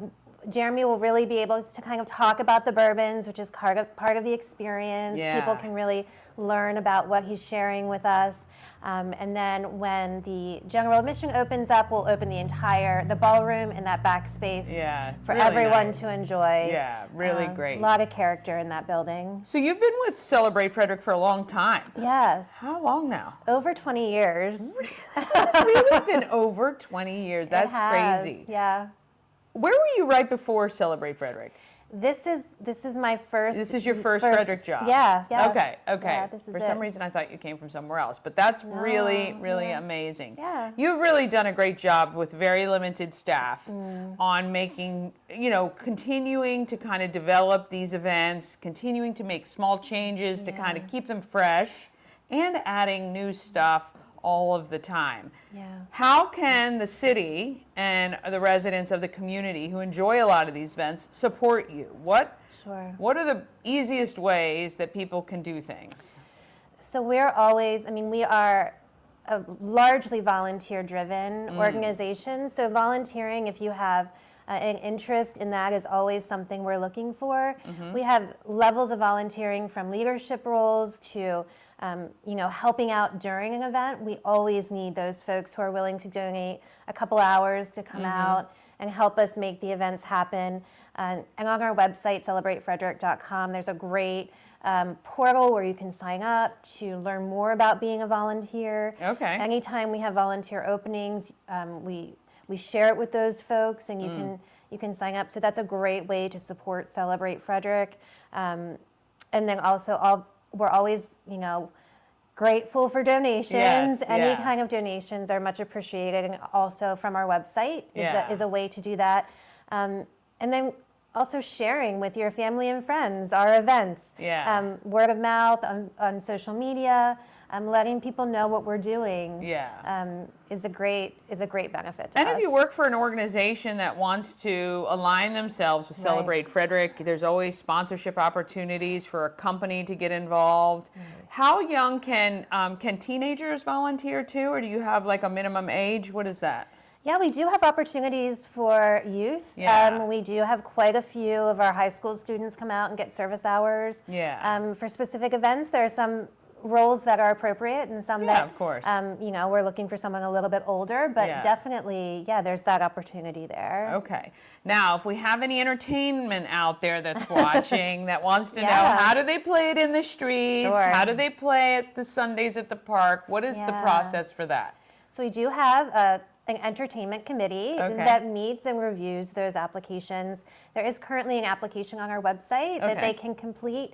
Jeremy will really be able to kind of talk about the bourbons, which is part of the experience. Yeah. People can really learn about what he's sharing with us. And then when the general admission opens up, we'll open the ballroom and that back space for really everyone nice to enjoy. Yeah, really great. A lot of character in that building. So you've been with Celebrate Frederick for a long time. Yes. How long now? Over 20 years. It's really been over 20 years. That's crazy. Yeah. Where were you right before Celebrate Frederick? This is my first. This is your first Frederick job? Yeah. Okay. Yeah, For some reason, I thought you came from somewhere else, but that's really, really amazing. Yeah. You've really done a great job with very limited staff on making, continuing to kind of develop these events, continuing to make small changes to kind of keep them fresh, and adding new stuff all of the time. Yeah. How can the city and the residents of the community who enjoy a lot of these events support you? What are the easiest ways that people can do things? So we are a largely volunteer-driven organization. So volunteering, if you have an interest in that, is always something we're looking for. We have levels of volunteering from leadership roles to helping out during an event. We always need those folks who are willing to donate a couple hours to come out and help us make the events happen. And on our website, celebratefrederick.com, there's a great portal where you can sign up to learn more about being a volunteer. Okay. Anytime we have volunteer openings, we share it with those folks, and you can sign up. So that's a great way to support Celebrate Frederick. And then also we're always, grateful for donations. Yes, Any kind of donations are much appreciated, and also from our website is a way to do that. And then also sharing with your family and friends our events. Yeah. Word of mouth on social media, letting people know what we're doing. Is a great benefit to And us. if you work for an organization that wants to align themselves with Celebrate Frederick, there's always sponsorship opportunities for a company to get involved. How young can teenagers volunteer too, or do you have like a minimum age? What is that? Yeah, we do have opportunities for youth. Yeah. We do have quite a few of our high school students come out and get service hours. Yeah. For specific events, there are some roles that are appropriate and some Yeah, that, of course. we're looking for someone a little bit older, but Yeah. definitely, there's that opportunity there. Okay. Now, if we have any entertainment out there that's watching that wants to know, Yeah. how do they play it in the streets? Sure. How do they play it the Sundays at the park? What is the Yeah. process for that? So we do have an entertainment committee that meets and reviews those applications. There is currently an application on our website that they can complete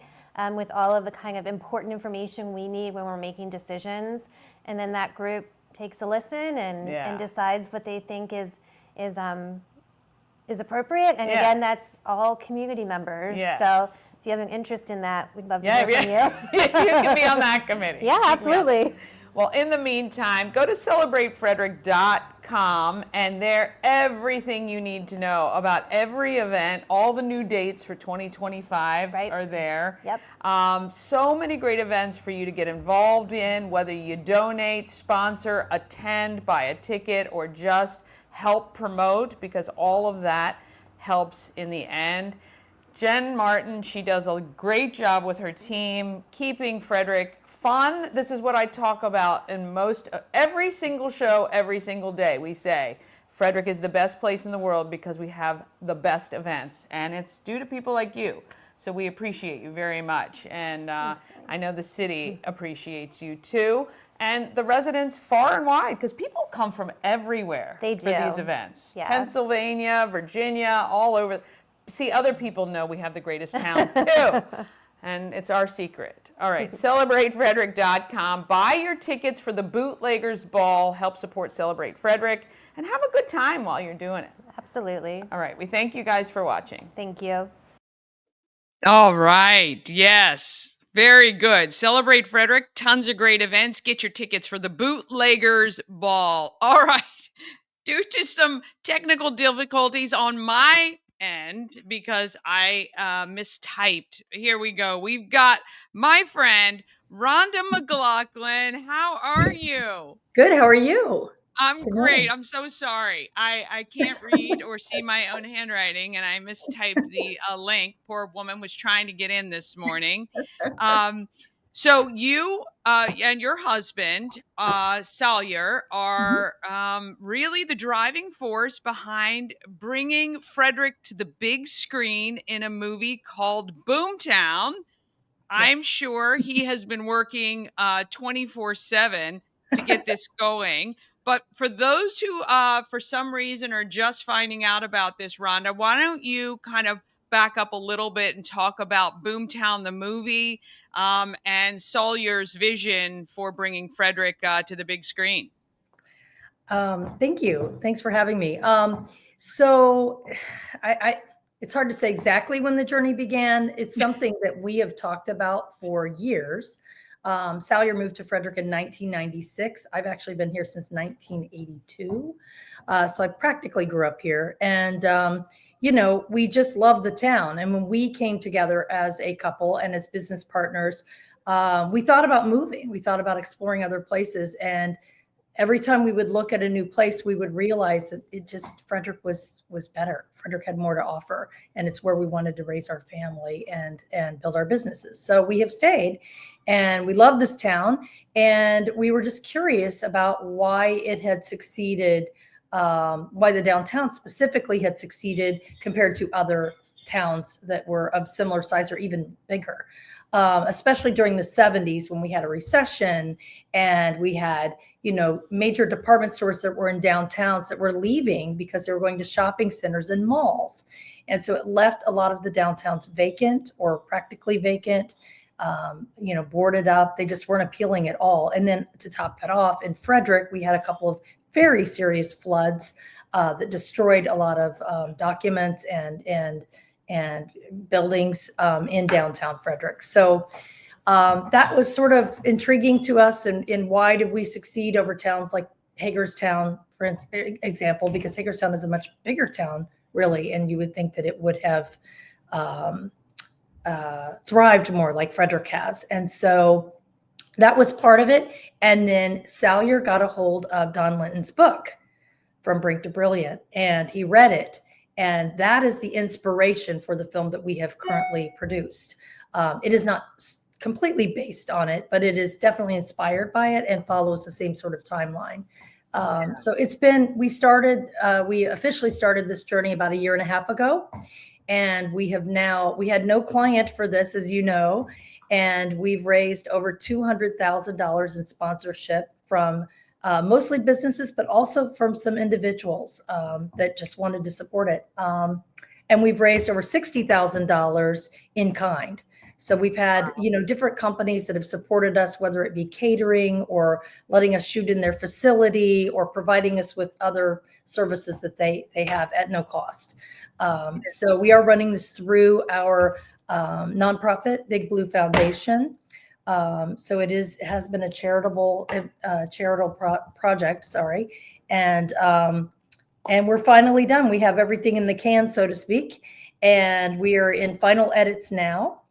with all of the kind of important information we need when we're making decisions. And then that group takes a listen and decides what they think is appropriate. And again, that's all community members. Yes. So if you have an interest in that, we'd love to hear from you. You can be on that committee. Yeah, absolutely. Well, in the meantime, go to celebratefrederick.com, and there everything you need to know about every event. All the new dates for 2025 are there. Yep. So many great events for you to get involved in, whether you donate, sponsor, attend, buy a ticket, or just help promote, because all of that helps in the end. Jen Martin, she does a great job with her team, keeping Frederick fun. This is what I talk about in every single show, every single day. We say Frederick is the best place in the world because we have the best events, and it's due to people like you. So we appreciate you very much, and I know the city appreciates you too, and the residents far and wide, because people come from everywhere for these events. Yeah. Pennsylvania, Virginia, all over. See, other people know we have the greatest town too. And it's our secret. All right, celebratefrederick.com. Buy your tickets for the Bootleggers Ball. Help support Celebrate Frederick. And have a good time while you're doing it. Absolutely. All right, we thank you guys for watching. Thank you. All right, yes. Very good. Celebrate Frederick. Tons of great events. Get your tickets for the Bootleggers Ball. All right. Due to some technical difficulties on my end, because I mistyped. Here we go. We've got my friend Rhonda McLaughlin. How are you? Good. How are you? I'm Good great. morning. I'm so sorry. I can't read or see my own handwriting, and I mistyped the link. Poor woman was trying to get in this morning. So you and your husband, Salyer, are really the driving force behind bringing Frederick to the big screen in a movie called BOOMTOWN. I'm sure he has been working 24/7 to get this going. But for those who, for some reason, are just finding out about this, Rhonda, why don't you kind of back up a little bit and talk about BOOMTOWN, the movie, and Salyer's vision for bringing Frederick to the big screen? Thank you. Thanks for having me. So it's hard to say exactly when the journey began. It's something that we have talked about for years. Salyer moved to Frederick in 1996. I've actually been here since 1982. So I practically grew up here. And, we just love the town. And when we came together as a couple and as business partners, we thought about moving. We thought about exploring other places. And every time we would look at a new place, we would realize that Frederick was better. Frederick had more to offer, and it's where we wanted to raise our family and build our businesses. So we have stayed, and we love this town, and we were just curious about why it had succeeded, why the downtown specifically had succeeded compared to other towns that were of similar size or even bigger. Especially during the 70s when we had a recession and we had, major department stores that were in downtowns that were leaving because they were going to shopping centers and malls. And so it left a lot of the downtowns vacant or practically vacant, boarded up. They just weren't appealing at all. And then to top that off, in Frederick, we had a couple of very serious floods that destroyed a lot of documents and and buildings in downtown Frederick. So that was sort of intriguing to us. And why did we succeed over towns like Hagerstown, for example, because Hagerstown is a much bigger town, really, and you would think that it would have thrived more like Frederick has. And so that was part of it. And then Salyer got a hold of Don Linton's book, From Brink to Brilliant, and he read it. And that is the inspiration for the film that we have currently produced. It is not completely based on it, but it is definitely inspired by it and follows the same sort of timeline. So it's been, we officially started this journey about 1.5 years ago. And we had no client for this, as you know, and we've raised over $200,000 in sponsorship from mostly businesses, but also from some individuals that just wanted to support it. And we've raised over $60,000 in kind. So we've had, different companies that have supported us, whether it be catering or letting us shoot in their facility or providing us with other services that they have at no cost. So we are running this through our nonprofit, Big Blue Foundation. So it has been a charitable project, and we're finally done. We have everything in the can, so to speak, and we are in final edits now.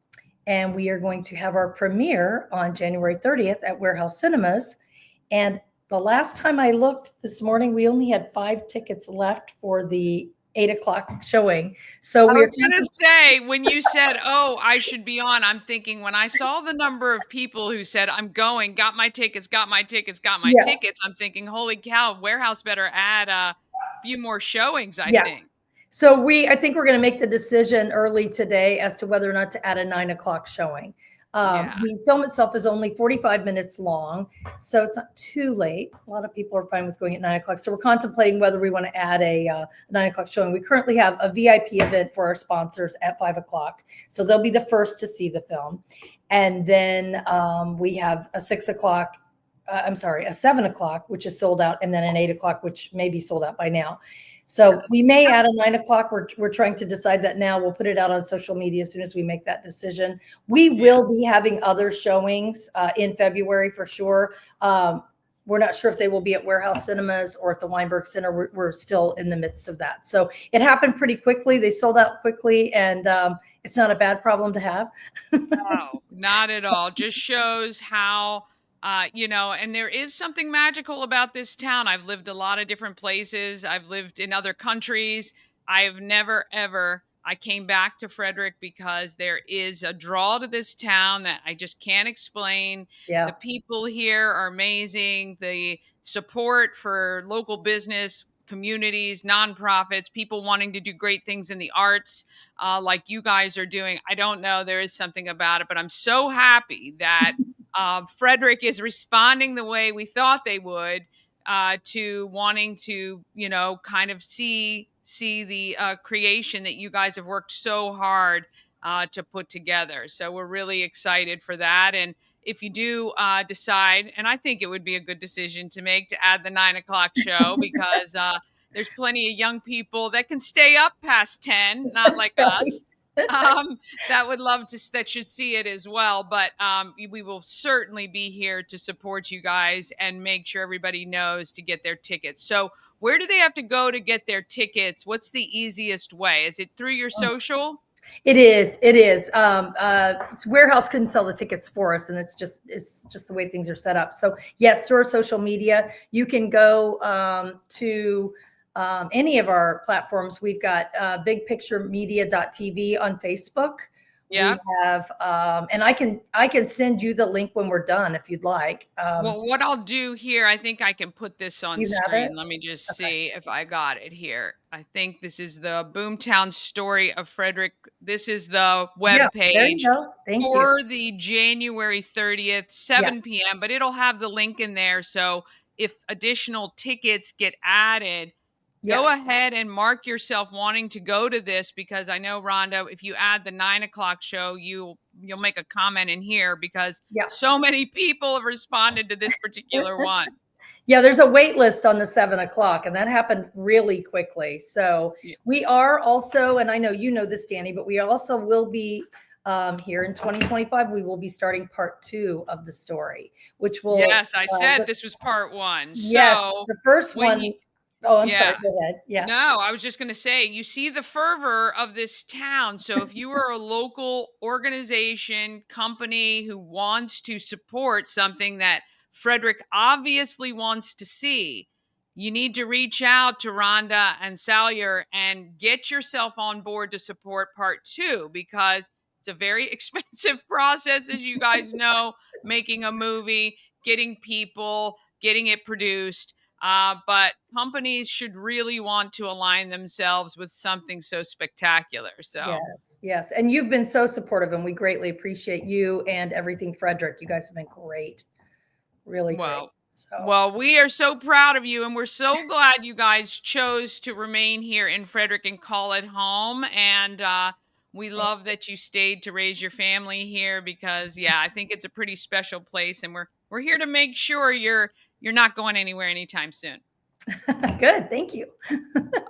And we are going to have our premiere on January 30th at Warehouse Cinemas. And the last time I looked this morning, we only had 5 tickets left for the 8:00 showing. So I was going to say, when you said, oh, I should be on, I'm thinking, when I saw the number of people who said, I'm going, got my tickets, I'm thinking, holy cow, Warehouse better add a few more showings, I think. So I think we're going to make the decision early today as to whether or not to add a 9:00 showing. The film itself is only 45 minutes long, so it's not too late. A lot of people are fine with going at 9:00. So we're contemplating whether we want to add a 9:00 showing. We currently have a VIP event for our sponsors at 5:00. So they'll be the first to see the film. And then we have a 6:00, a 7:00, which is sold out, and then an 8:00, which may be sold out by now. So we may add a 9:00. We're trying to decide that now. We'll put it out on social media as soon as we make that decision. We will be having other showings in February for sure. We're not sure if they will be at Warehouse Cinemas or at the Weinberg Center. We're still in the midst of that. So it happened pretty quickly. They sold out quickly, and it's not a bad problem to have. No, not at all. Just shows how and there is something magical about this town. I've lived a lot of different places. I've lived in other countries. I've never, ever, I came back to Frederick because there is a draw to this town that I just can't explain. Yeah. The people here are amazing. The support for local business, communities, nonprofits, people wanting to do great things in the arts, like you guys are doing. I don't know. There is something about it, but I'm so happy that Frederick is responding the way we thought they would to wanting to, kind of see the creation that you guys have worked so hard to put together. So we're really excited for that. And if you do decide, and I think it would be a good decision to make to add the 9:00 show because there's plenty of young people that can stay up past 10, not like us. That would love to, that should see it as well. But we will certainly be here to support you guys and make sure everybody knows to get their tickets. So where do they have to go to get their tickets? What's the easiest way? Is it through your social? It is. Warehouse couldn't sell the tickets for us, and it's just the way things are set up. So yes, through our social media, you can go to any of our platforms. We've got bigpicturemedia.tv on Facebook. Yes. We have, and I can send you the link when we're done if you'd like. Well, what I'll do here, I think I can put this on You have screen. it? Let me just see if I got it here. I think this is the BOOMTOWN story of Frederick. This is the web Yeah, there you page go. Thank you. for the January 30th, 7 p.m., but it'll have the link in there. So if additional tickets get added, go Yes. ahead and mark yourself wanting to go to this, because I know, Rhonda, if you add the 9:00 show, you'll make a comment in here because Yeah. so many people have responded to this particular one. Yeah, there's a wait list on the 7 o'clock, and that happened really quickly. So Yeah. we are also, and I know you know this, Danny, but we also will be here in 2025. We will be starting part 2 of the story, which will. Yes, I said this was part 1. Yes, So the first when one. you, Oh, I'm sorry. yeah. Go ahead. Yeah. No, I was just going to say, you see the fervor of this town. So if you are a local organization, company who wants to support something that Frederick obviously wants to see, you need to reach out to Rhonda and Salyer and get yourself on board to support part 2, because it's a very expensive process, as you guys know, making a movie, getting people, getting it produced. But companies should really want to align themselves with something so spectacular. So, Yes, yes. And you've been so supportive, and we greatly appreciate you and everything Frederick. You guys have been great. Really great. well, So well, we are so proud of you, and we're so glad you guys chose to remain here in Frederick and call it home. And we love that you stayed to raise your family here, because, yeah, I think it's a pretty special place, and we're here to make sure you're not going anywhere anytime soon. good. Thank you.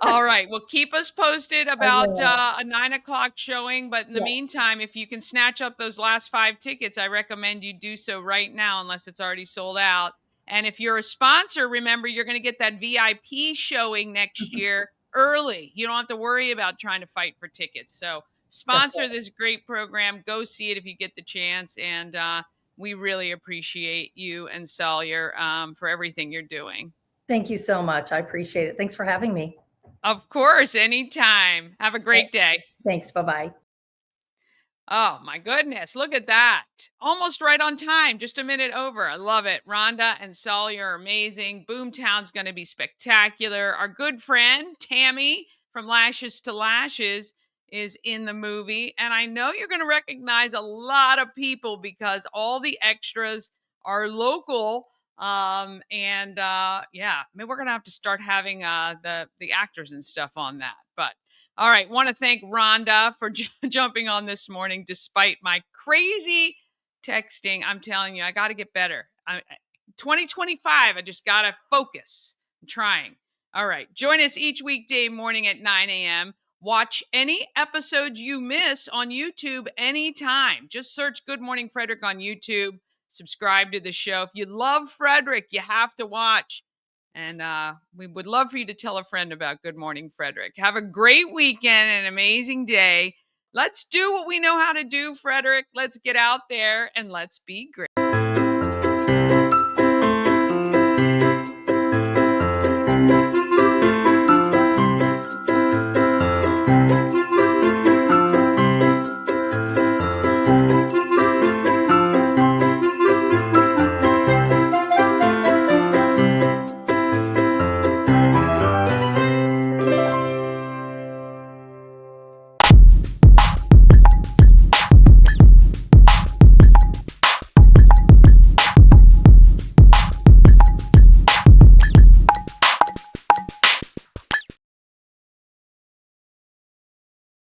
All right. Well, keep us posted I about will. a 9 o'clock showing. But in the Yes. meantime, if you can snatch up those last 5 tickets, I recommend you do so right now, unless it's already sold out. And if you're a sponsor, remember you're going to get that VIP showing next year early. You don't have to worry about trying to fight for tickets. So That's sponsor this great program. Go see it if you get the chance. And we really appreciate you and Salyer for everything you're doing. Thank you so much. I appreciate it. Thanks for having me. Of course, anytime. Have a great day. Thanks. Bye-bye. Oh my goodness, look at that. Almost right on time, just a minute over. I love it. Rhonda and Salyer are amazing. Boomtown's going to be spectacular. Our good friend, Tammy from Lashes to Lashes, is in the movie. And I know you're going to recognize a lot of people because all the extras are local. Yeah, maybe we're going to have to start having the actors and stuff on that. But all right. Want to thank Rhonda for jumping on this morning despite my crazy texting. I'm telling you, I got to get better. 2025, I just got to focus. I'm trying. All right. Join us each weekday morning at 9 a.m. Watch any episodes you miss on YouTube anytime. Just search Good Morning Frederick on YouTube. Subscribe to the show. If you love Frederick, you have to watch. And we would love for you to tell a friend about Good Morning Frederick. Have a great weekend and an amazing day. Let's do what we know how to do, Frederick. Let's get out there and let's be great.